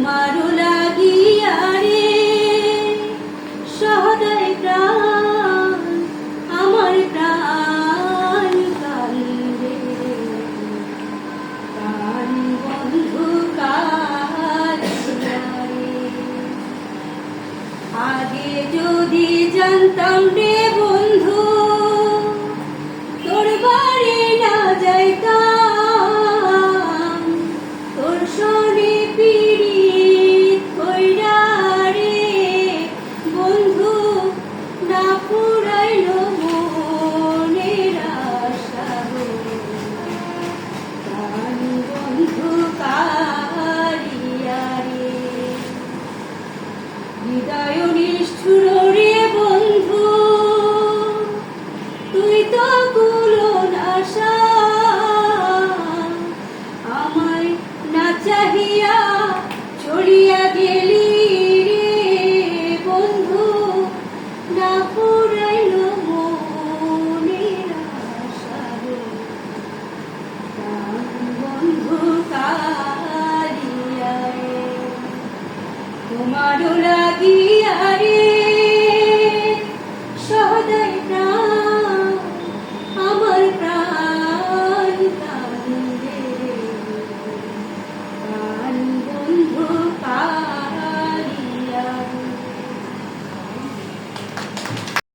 তোমারও লাগিয়া রে সহদয় প্রাণ আমার প্রাণ কান্দে প্রাণ বন্ধু কাঁদিয়া রে। আগে যদি জানতাম রে বন্ধু তোর বাড়ি না যাইতাম, তোর সনে পীড়িত কইরা রে বন্ধু না পুরাইল মনের আশা গো। প্রাণ বন্ধু কাঁদিয়া রে হৃদয় নিষ্ঠুর রে বন্ধু তুই তো কুলন আশা আমায় না চাহিয়া চলিয়া গেলি রে বন্ধু না পুরাইল মনের আশা গো। প্রাণ বন্ধু কাঁদিয়া রে তোমারও লাগি